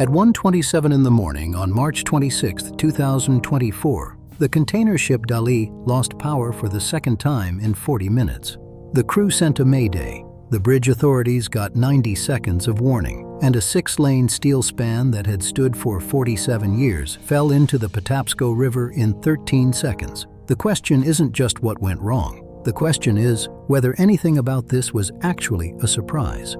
At 1:27 in the morning on March 26, 2024, the container ship Dali lost power for the second time in 40 minutes. The crew sent a Mayday. The bridge authorities got 90 seconds of warning, and a 6-lane steel span that had stood for 47 years fell into the Patapsco River in 13 seconds. The question isn't just what went wrong. The question is whether anything about this was actually a surprise.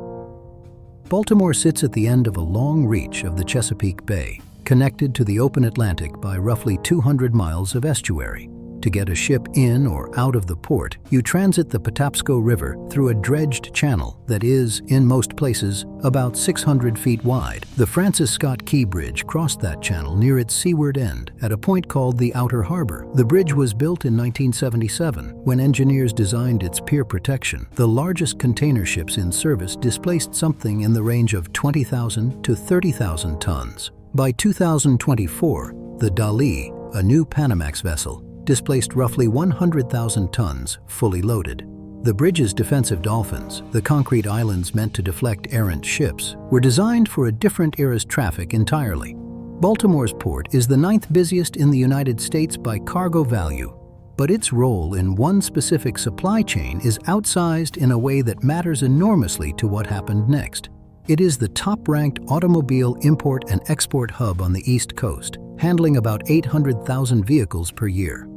Baltimore sits at the end of a long reach of the Chesapeake Bay, connected to the open Atlantic by roughly 200 miles of estuary. To get a ship in or out of the port, you transit the Patapsco River through a dredged channel that is, in most places, about 600 feet wide. The Francis Scott Key Bridge crossed that channel near its seaward end at a point called the Outer Harbor. The bridge was built in 1977 when engineers designed its pier protection. The largest container ships in service displaced something in the range of 20,000 to 30,000 tons. By 2024, the Dali, a new Panamax vessel, displaced roughly 100,000 tons, fully loaded. The bridge's defensive dolphins, the concrete islands meant to deflect errant ships, were designed for a different era's traffic entirely. Baltimore's port is the 9th busiest in the United States by cargo value, but its role in one specific supply chain is outsized in a way that matters enormously to what happened next. It is the top-ranked automobile import and export hub on the East Coast, handling about 800,000 vehicles per year.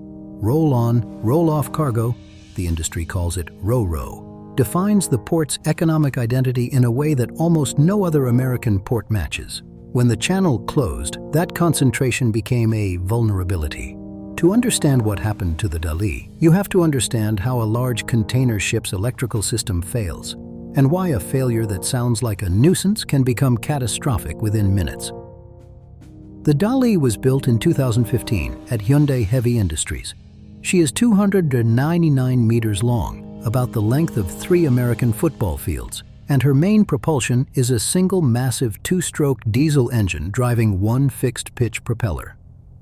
Roll-on, roll-off cargo, the industry calls it ro-ro, defines the port's economic identity in a way that almost no other American port matches. When the channel closed, that concentration became a vulnerability. To understand what happened to the Dali, you have to understand how a large container ship's electrical system fails, and why a failure that sounds like a nuisance can become catastrophic within minutes. The Dali was built in 2015 at Hyundai Heavy Industries. She is 299 meters long, about the length of 3 American football fields, and her main propulsion is a single massive 2-stroke diesel engine driving one fixed-pitch propeller.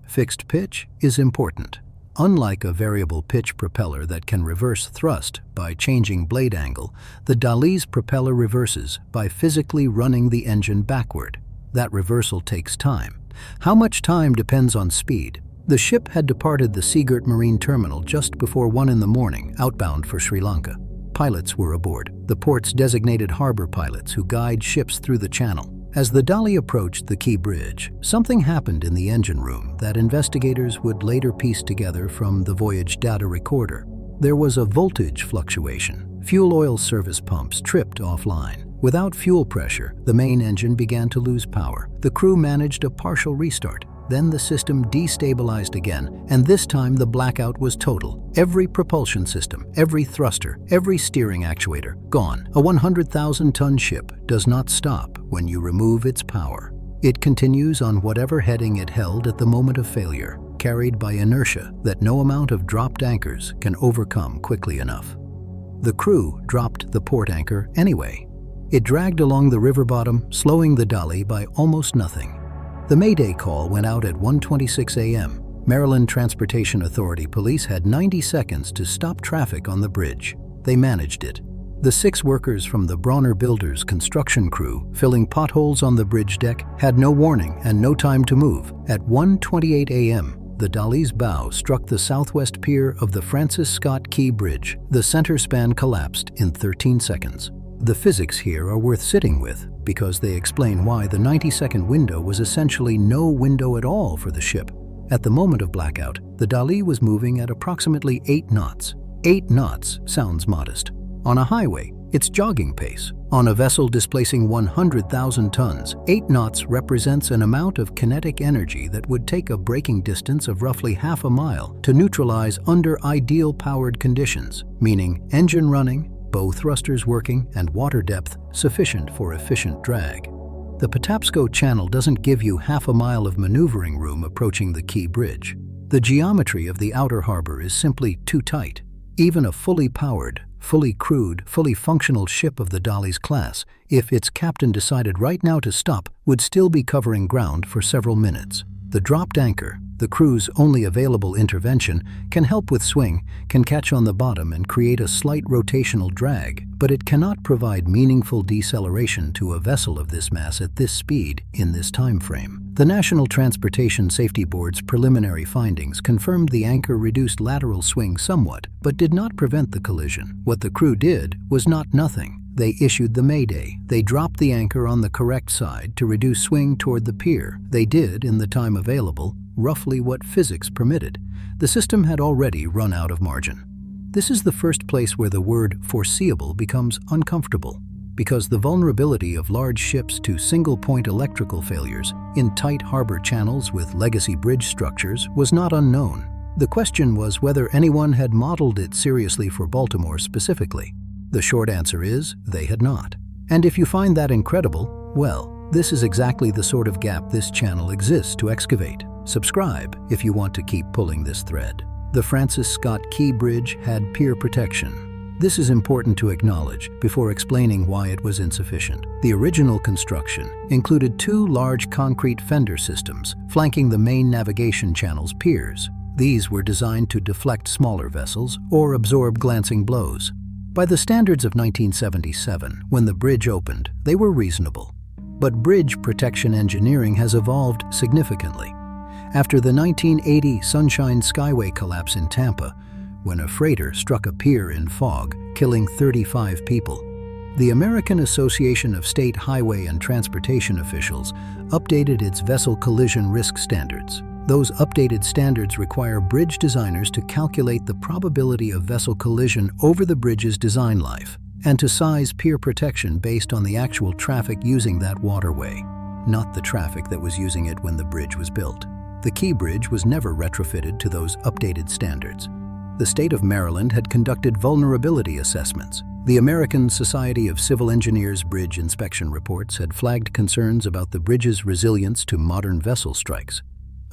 Fixed pitch is important. Unlike a variable pitch propeller that can reverse thrust by changing blade angle, the Dali's propeller reverses by physically running the engine backward. That reversal takes time. How much time depends on speed. The ship had departed the Seagirt Marine Terminal just before 1 in the morning, outbound for Sri Lanka. Pilots were aboard, the port's designated harbor pilots who guide ships through the channel. As the Dali approached the Key Bridge, something happened in the engine room that investigators would later piece together from the voyage data recorder. There was a voltage fluctuation. Fuel oil service pumps tripped offline. Without fuel pressure, the main engine began to lose power. The crew managed a partial restart. Then the system destabilized again, and this time the blackout was total. Every propulsion system, every thruster, every steering actuator, gone. A 100,000-ton ship does not stop when you remove its power. It continues on whatever heading it held at the moment of failure, carried by inertia that no amount of dropped anchors can overcome quickly enough. The crew dropped the port anchor anyway. It dragged along the river bottom, slowing the Dali by almost nothing. The Mayday call went out at 1:26 a.m. Maryland Transportation Authority police had 90 seconds to stop traffic on the bridge. They managed it. The 6 workers from the Bronner Builders construction crew, filling potholes on the bridge deck, had no warning and no time to move. At 1:28 a.m., the Dali's bow struck the southwest pier of the Francis Scott Key Bridge. The center span collapsed in 13 seconds. The physics here are worth sitting with because they explain why the 90-second window was essentially no window at all for the ship. At the moment of blackout, the Dali was moving at approximately 8 knots. 8 knots sounds modest. On a highway, it's jogging pace. On a vessel displacing 100,000 tons, 8 knots represents an amount of kinetic energy that would take a braking distance of roughly half a mile to neutralize under ideal powered conditions, meaning engine running, bow thrusters working, and water depth sufficient for efficient drag. The Patapsco Channel doesn't give you half a mile of maneuvering room approaching the Key Bridge. The geometry of the outer harbor is simply too tight. Even a fully powered, fully crewed, fully functional ship of the Dali's class, if its captain decided right now to stop, would still be covering ground for several minutes. The dropped anchor, the crew's only available intervention, can help with swing, can catch on the bottom and create a slight rotational drag, but it cannot provide meaningful deceleration to a vessel of this mass at this speed in this time frame. The National Transportation Safety Board's preliminary findings confirmed the anchor reduced lateral swing somewhat, but did not prevent the collision. What the crew did was not nothing. They issued the Mayday. They dropped the anchor on the correct side to reduce swing toward the pier. They did, in the time available, roughly what physics permitted. The system had already run out of margin. This is the first place where the word foreseeable becomes uncomfortable, because the vulnerability of large ships to single-point electrical failures in tight harbor channels with legacy bridge structures was not unknown. The question was whether anyone had modeled it seriously for Baltimore specifically. The short answer is, they had not. And if you find that incredible, well, this is exactly the sort of gap this channel exists to excavate. Subscribe if you want to keep pulling this thread. The Francis Scott Key Bridge had pier protection. This is important to acknowledge before explaining why it was insufficient. The original construction included two large concrete fender systems flanking the main navigation channel's piers. These were designed to deflect smaller vessels or absorb glancing blows. By the standards of 1977, when the bridge opened, they were reasonable. But bridge protection engineering has evolved significantly. After the 1980 Sunshine Skyway collapse in Tampa, when a freighter struck a pier in fog, killing 35 people, the American Association of State Highway and Transportation Officials updated its vessel collision risk standards. Those updated standards require bridge designers to calculate the probability of vessel collision over the bridge's design life and to size pier protection based on the actual traffic using that waterway, not the traffic that was using it when the bridge was built. The Key Bridge was never retrofitted to those updated standards. The state of Maryland had conducted vulnerability assessments. The American Society of Civil Engineers bridge inspection reports had flagged concerns about the bridge's resilience to modern vessel strikes.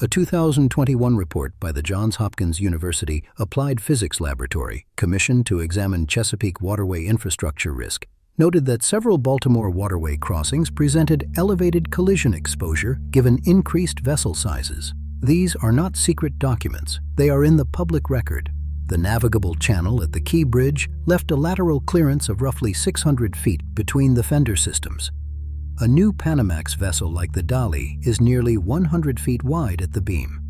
A 2021 report by the Johns Hopkins University Applied Physics Laboratory, commissioned to examine Chesapeake waterway infrastructure risk, noted that several Baltimore waterway crossings presented elevated collision exposure given increased vessel sizes. These are not secret documents. They are in the public record. The navigable channel at the Key Bridge left a lateral clearance of roughly 600 feet between the fender systems. A new Panamax vessel like the Dali is nearly 100 feet wide at the beam.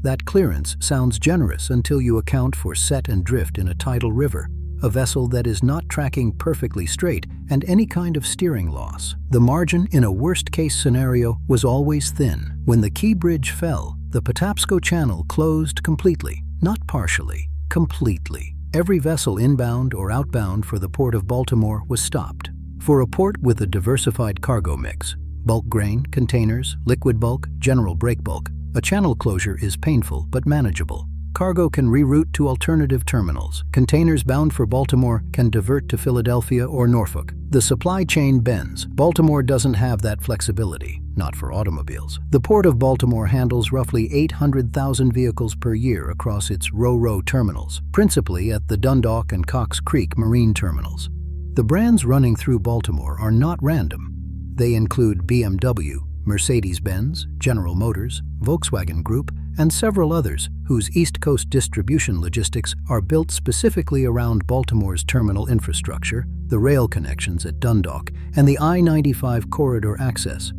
That clearance sounds generous until you account for set and drift in a tidal river, a vessel that is not tracking perfectly straight, and any kind of steering loss. The margin in a worst-case scenario was always thin. When the Key Bridge fell, the Patapsco Channel closed completely, not partially, completely. Every vessel inbound or outbound for the Port of Baltimore was stopped. For a port with a diversified cargo mix, bulk grain, containers, liquid bulk, general break bulk, a channel closure is painful but manageable. Cargo can reroute to alternative terminals. Containers bound for Baltimore can divert to Philadelphia or Norfolk. The supply chain bends. Baltimore doesn't have that flexibility, not for automobiles. The Port of Baltimore handles roughly 800,000 vehicles per year across its ro-ro terminals, principally at the Dundalk and Cox Creek marine terminals. The brands running through Baltimore are not random. They include BMW, Mercedes-Benz, General Motors, Volkswagen Group, and several others whose East Coast distribution logistics are built specifically around Baltimore's terminal infrastructure, the rail connections at Dundalk, and the I-95 corridor access.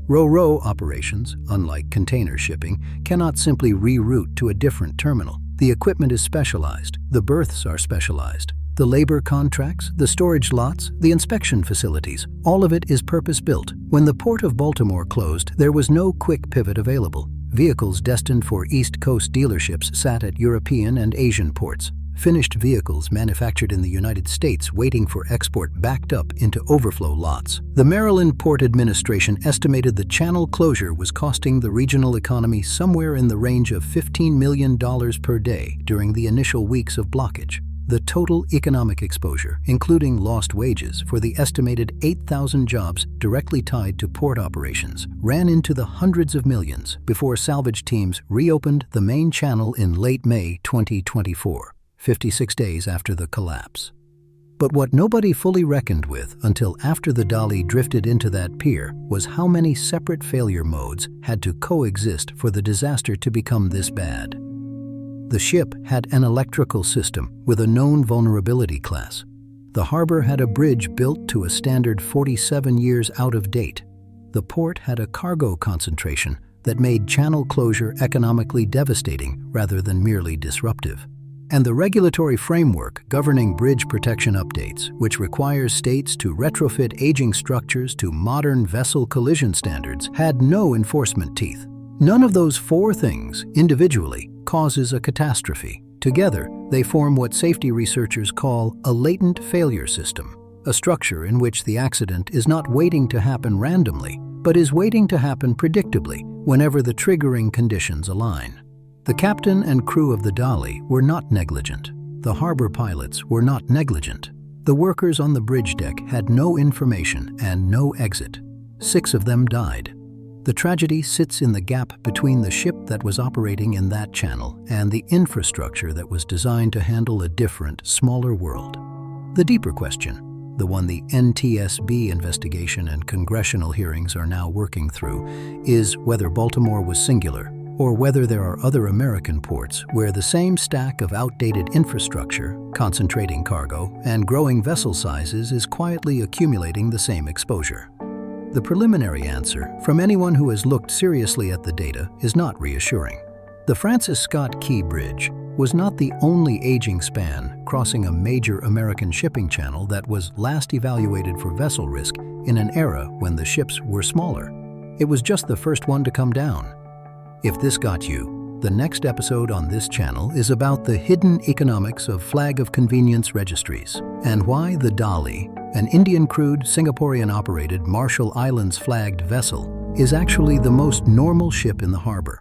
Ro-ro operations, unlike container shipping, cannot simply reroute to a different terminal. The equipment is specialized, the berths are specialized. The labor contracts, the storage lots, the inspection facilities, all of it is purpose-built. When the Port of Baltimore closed, there was no quick pivot available. Vehicles destined for East Coast dealerships sat at European and Asian ports. Finished vehicles manufactured in the United States waiting for export backed up into overflow lots. The Maryland Port Administration estimated the channel closure was costing the regional economy somewhere in the range of $15 million per day during the initial weeks of blockage. The total economic exposure, including lost wages for the estimated 8,000 jobs directly tied to port operations, ran into the hundreds of millions before salvage teams reopened the main channel in late May 2024, 56 days after the collapse. But what nobody fully reckoned with until after the Dali drifted into that pier was how many separate failure modes had to coexist for the disaster to become this bad. The ship had an electrical system with a known vulnerability class. The harbor had a bridge built to a standard 47 years out of date. The port had a cargo concentration that made channel closure economically devastating rather than merely disruptive. And the regulatory framework governing bridge protection updates, which requires states to retrofit aging structures to modern vessel collision standards, had no enforcement teeth. None of those four things, individually, causes a catastrophe. Together, they form what safety researchers call a latent failure system, a structure in which the accident is not waiting to happen randomly, but is waiting to happen predictably whenever the triggering conditions align. The captain and crew of the Dali were not negligent. The harbor pilots were not negligent. The workers on the bridge deck had no information and no exit. 6 of them died. The tragedy sits in the gap between the ship that was operating in that channel and the infrastructure that was designed to handle a different, smaller world. The deeper question, the one the NTSB investigation and congressional hearings are now working through, is whether Baltimore was singular, or whether there are other American ports where the same stack of outdated infrastructure, concentrating cargo, and growing vessel sizes is quietly accumulating the same exposure. The preliminary answer from anyone who has looked seriously at the data is not reassuring. The Francis Scott Key Bridge was not the only aging span crossing a major American shipping channel that was last evaluated for vessel risk in an era when the ships were smaller. It was just the first one to come down. If this got you, the next episode on this channel is about the hidden economics of flag of convenience registries and why the Dali, an Indian-crewed, Singaporean-operated Marshall Islands-flagged vessel, is actually the most normal ship in the harbor.